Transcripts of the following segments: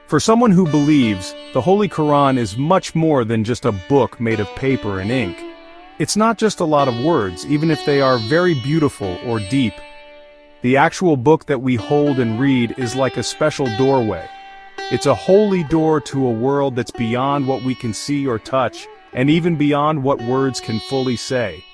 For someone who believes, the Holy Quran is much more than just a book made of paper and ink. It's not just a lot of words, even if they are very beautiful or deep. The actual book that we hold and read is like a special doorway. It's a holy door to a world that's beyond what we can see or touch, and even beyond what words can fully say.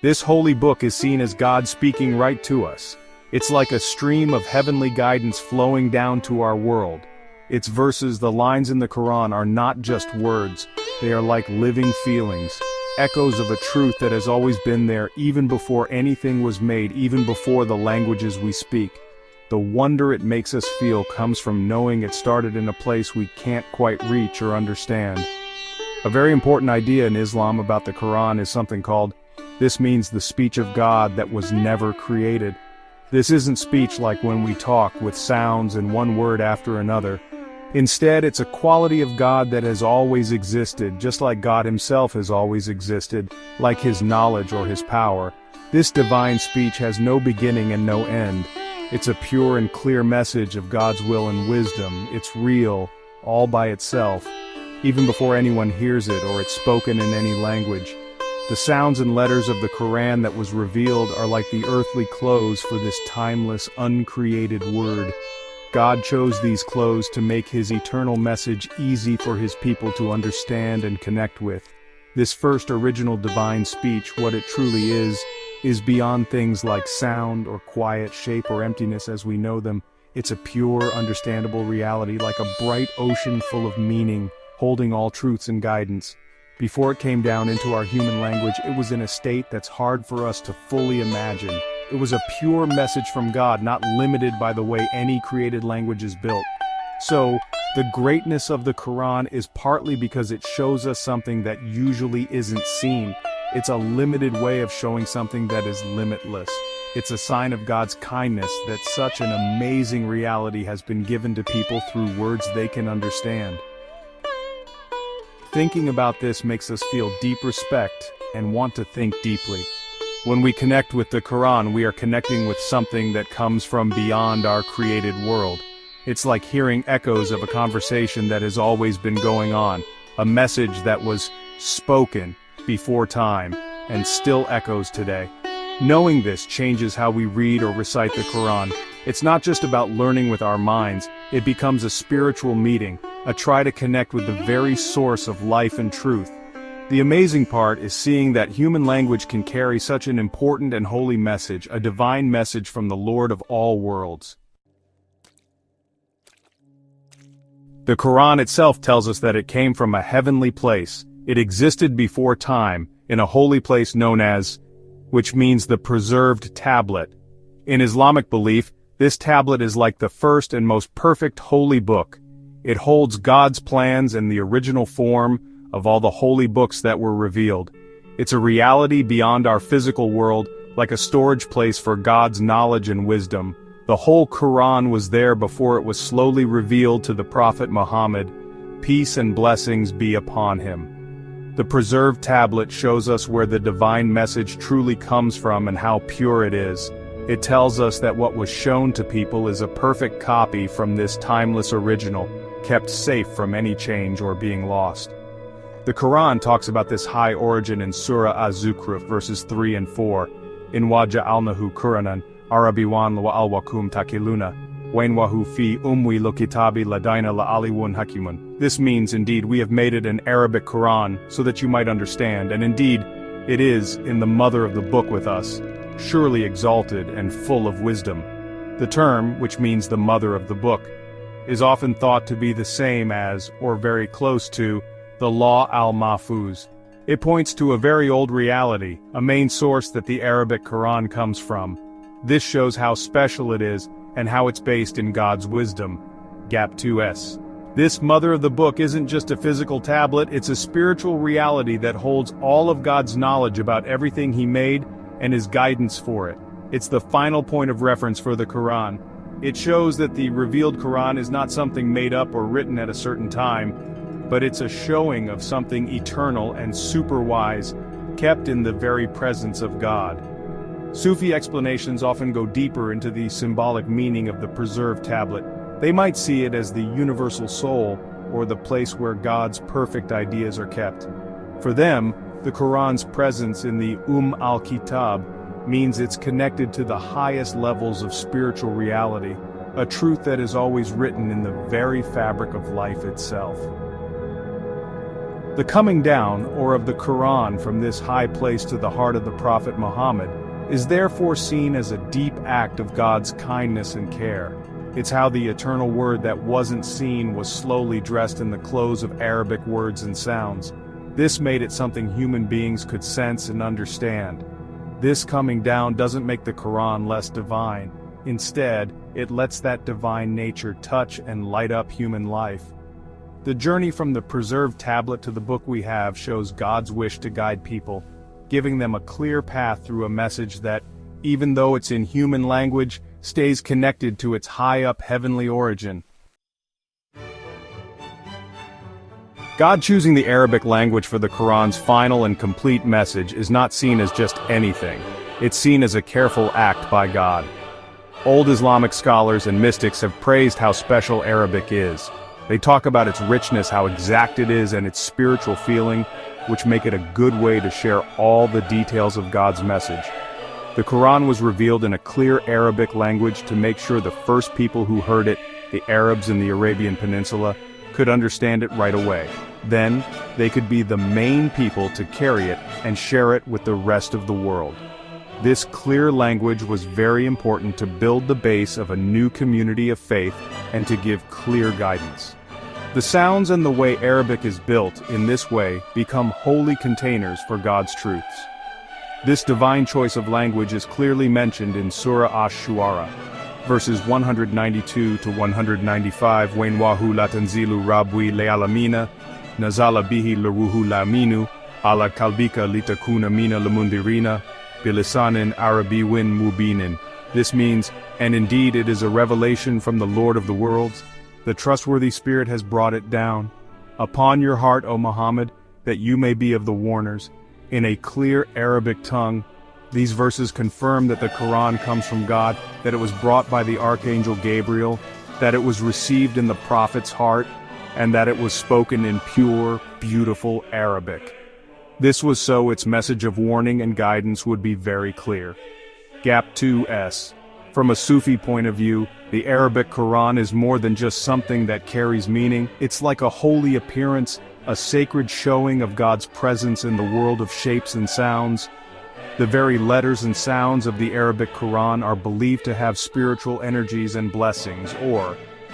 This holy book is seen as God speaking right to us. It's like a stream of heavenly guidance flowing down to our world. Its verses, the lines in the Quran, are not just words, they are like living feelings, echoes of a truth that has always been there even before anything was made, even before the languages we speak. The wonder it makes us feel comes from knowing it started in a place we can't quite reach or understand. A very important idea in Islam about the Quran is something called, this means the speech of God that was never created. This isn't speech like when we talk with sounds and one word after another. Instead, it's a quality of God that has always existed, just like God himself has always existed, like his knowledge or his power. This divine speech has no beginning and no end. It's a pure and clear message of God's will and wisdom. It's real, all by itself, even before anyone hears it or it's spoken in any language. The sounds and letters of the Quran that was revealed are like the earthly clothes for this timeless, uncreated word. God chose these clothes to make his eternal message easy for his people to understand and connect with. This first original divine speech, what it truly is beyond things like sound or quiet, shape or emptiness as we know them. It's a pure, understandable reality, like a bright ocean full of meaning, holding all truths and guidance. Before it came down into our human language, it was in a state that's hard for us to fully imagine. It was a pure message from God, not limited by the way any created language is built. So, the greatness of the Quran is partly because it shows us something that usually isn't seen. It's a limited way of showing something that is limitless. It's a sign of God's kindness that such an amazing reality has been given to people through words they can understand. Thinking about this makes us feel deep respect and want to think deeply. When we connect with the Quran, we are connecting with something that comes from beyond our created world. It's like hearing echoes of a conversation that has always been going on, a message that was spoken before time and still echoes today. Knowing this changes how we read or recite the Quran. It's not just about learning with our minds, it becomes a spiritual meeting, a try to connect with the very source of life and truth. The amazing part is seeing that human language can carry such an important and holy message, a divine message from the Lord of all worlds. The Quran itself tells us that it came from a heavenly place. It existed before time, in a holy place known as, which means the preserved tablet. In Islamic belief, this tablet is like the first and most perfect holy book. It holds God's plans and the original form of all the holy books that were revealed. It's a reality beyond our physical world, like a storage place for God's knowledge and wisdom. The whole Quran was there before it was slowly revealed to the Prophet Muhammad. Peace and blessings be upon him. The preserved tablet shows us where the divine message truly comes from and how pure it is. It tells us that what was shown to people is a perfect copy from this timeless original, kept safe from any change or being lost. The Quran talks about this high origin in Surah Az-Zukhruf verses 3 and 4. Inna ja'alnahu Qur'anan Arabiyan la'allakum taqiluna wainwahu fi ummi al-kitabi ladaina la'alimun hakimun. This means, indeed, we have made it an Arabic Quran so that you might understand, and indeed, it is in the mother of the book with us, surely exalted and full of wisdom. The term, which means the mother of the book, is often thought to be the same as, or very close to, the Lawh al-Mahfuz. It points to a very old reality, a main source that the Arabic Quran comes from. This shows how special it is, and how it's based in God's wisdom. Gap 2s. This mother of the book isn't just a physical tablet, it's a spiritual reality that holds all of God's knowledge about everything he made, and his guidance for it. It's the final point of reference for the Quran. It shows that the revealed Quran is not something made up or written at a certain time, but it's a showing of something eternal and super wise, kept in the very presence of God. Sufi explanations often go deeper into the symbolic meaning of the preserved tablet. They might see it as the universal soul, or the place where God's perfect ideas are kept. For them, the Quran's presence in the al-Kitab means it's connected to the highest levels of spiritual reality, a truth that is always written in the very fabric of life itself. The coming down, or of the Quran from this high place to the heart of the Prophet Muhammad, is therefore seen as a deep act of God's kindness and care. It's how the eternal word that wasn't seen was slowly dressed in the clothes of Arabic words and sounds. This made it something human beings could sense and understand. This coming down doesn't make the Quran less divine. Instead, it lets that divine nature touch and light up human life. The journey from the preserved tablet to the book we have shows God's wish to guide people, giving them a clear path through a message that, even though it's in human language, stays connected to its high-up heavenly origin. God choosing the Arabic language for the Quran's final and complete message is not seen as just anything. It's seen as a careful act by God. Old Islamic scholars and mystics have praised how special Arabic is. They talk about its richness, how exact it is, and its spiritual feeling, which make it a good way to share all the details of God's message. The Quran was revealed in a clear Arabic language to make sure the first people who heard it, the Arabs in the Arabian Peninsula, could understand it right away. Then, they could be the main people to carry it and share it with the rest of the world. This clear language was very important to build the base of a new community of faith and to give clear guidance. The sounds and the way Arabic is built in this way become holy containers for God's truths. This divine choice of language is clearly mentioned in Surah Ash-Shu'ara, verses 192 to 195, وَإِنْ لَا تَنْزِيلُ رَبِّ الْعَالَمِينَ نَزَلَ بِهِ الرُّوحُ الْأَمِينُ عَلَى قَلْبِكَ لِتَكُونَ مِنَ الْمُنذِرِينَ بِلِسَانٍ عَرَبِيٍّ مُبِينٍ. This means, and indeed it is a revelation from the Lord of the worlds. The trustworthy Spirit has brought it down upon your heart, O Muhammad, that you may be of the warners. In a clear Arabic tongue, these verses confirm that the Quran comes from God, that it was brought by the Archangel Gabriel, that it was received in the Prophet's heart, and that it was spoken in pure, beautiful Arabic. This was so its message of warning and guidance would be very clear. Gap 2s. From a Sufi point of view, the Arabic Quran is more than just something that carries meaning. It's like a holy appearance, a sacred showing of God's presence in the world of shapes and sounds. The very letters and sounds of the Arabic Quran are believed to have spiritual energies and blessings,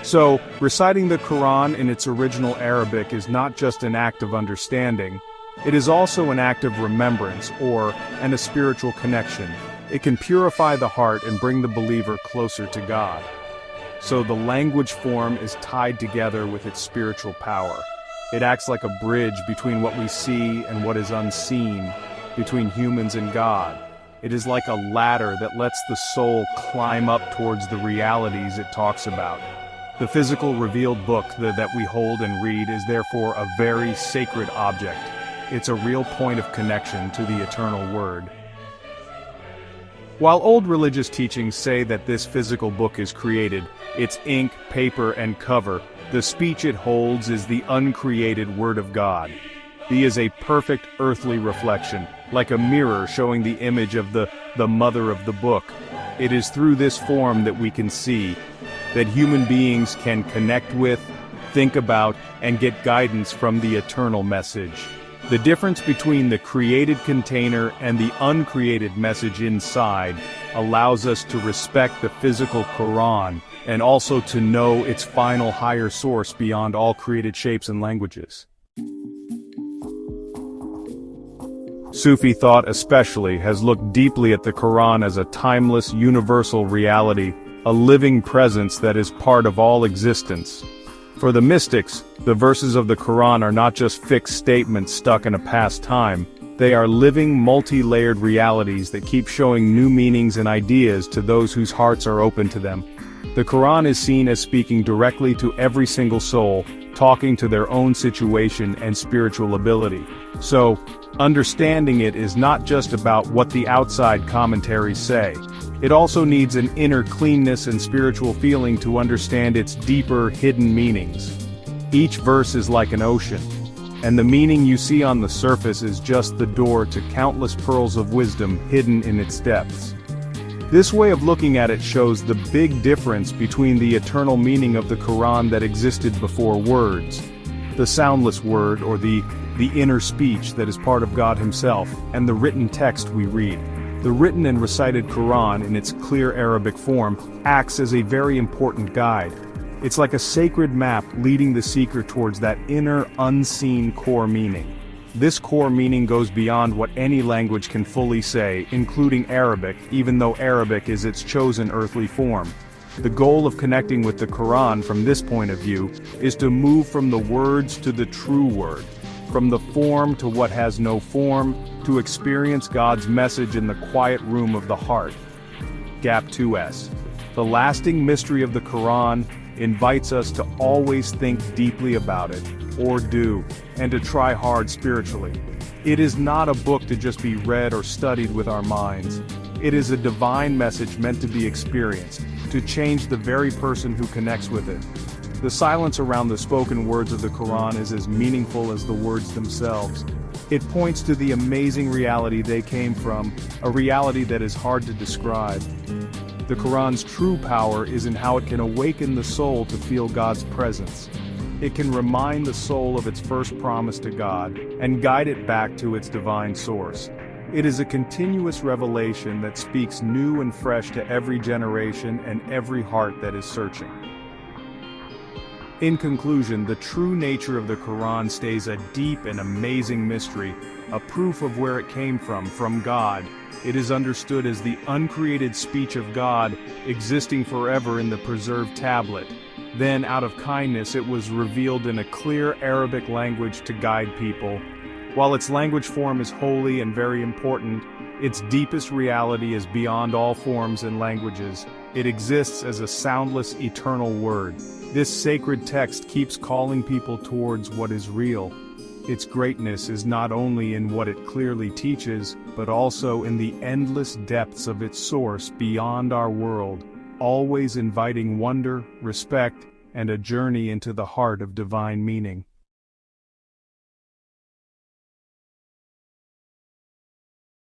So, reciting the Quran in its original Arabic is not just an act of understanding, it is also an act of remembrance, and a spiritual connection. It can purify the heart and bring the believer closer to God. So the language form is tied together with its spiritual power. It acts like a bridge between what we see and what is unseen, between humans and God. It is like a ladder that lets the soul climb up towards the realities it talks about. The physical revealed book that we hold and read is therefore a very sacred object. It's a real point of connection to the eternal word. While old religious teachings say that this physical book is created, its ink, paper, and cover, the speech it holds is the uncreated Word of God. He is a perfect earthly reflection, like a mirror showing the image of the mother of the book. It is through this form that we can see that human beings can connect with, think about, and get guidance from the eternal message. The difference between the created container and the uncreated message inside allows us to respect the physical Quran and also to know its final higher source beyond all created shapes and languages. Sufi thought especially has looked deeply at the Quran as a timeless, universal reality, a living presence that is part of all existence. For the mystics, the verses of the Quran are not just fixed statements stuck in a past time, they are living, multi-layered realities that keep showing new meanings and ideas to those whose hearts are open to them. The Quran is seen as speaking directly to every single soul, talking to their own situation and spiritual ability. So, understanding it is not just about what the outside commentaries say. It also needs an inner cleanness and spiritual feeling to understand its deeper, hidden meanings. Each verse is like an ocean, and the meaning you see on the surface is just the door to countless pearls of wisdom hidden in its depths. This way of looking at it shows the big difference between the eternal meaning of the Quran that existed before words, the soundless word or the inner speech that is part of God Himself, and the written text we read. The written and recited Quran in its clear Arabic form acts as a very important guide. It's like a sacred map leading the seeker towards that inner, unseen core meaning. This core meaning goes beyond what any language can fully say, including Arabic, even though Arabic is its chosen earthly form. The goal of connecting with the Quran from this point of view is to move from the words to the true word, from the form to what has no form, to experience God's message in the quiet room of the heart. Gap 2S. The lasting mystery of the Quran invites us to always think deeply about it, or do, and to try hard spiritually. It is not a book to just be read or studied with our minds. It is a divine message meant to be experienced, to change the very person who connects with it. The silence around the spoken words of the Quran is as meaningful as the words themselves. It points to the amazing reality they came from, a reality that is hard to describe. The Quran's true power is in how it can awaken the soul to feel God's presence. It can remind the soul of its first promise to God, and guide it back to its divine source. It is a continuous revelation that speaks new and fresh to every generation and every heart that is searching. In conclusion, the true nature of the Quran stays a deep and amazing mystery, a proof of where it came from God. It is understood as the uncreated speech of God, existing forever in the preserved tablet. Then, out of kindness, it was revealed in a clear Arabic language to guide people. While its language form is holy and very important, its deepest reality is beyond all forms and languages. It exists as a soundless, eternal word. This sacred text keeps calling people towards what is real. Its greatness is not only in what it clearly teaches, but also in the endless depths of its source beyond our world, always inviting wonder, respect, and a journey into the heart of divine meaning.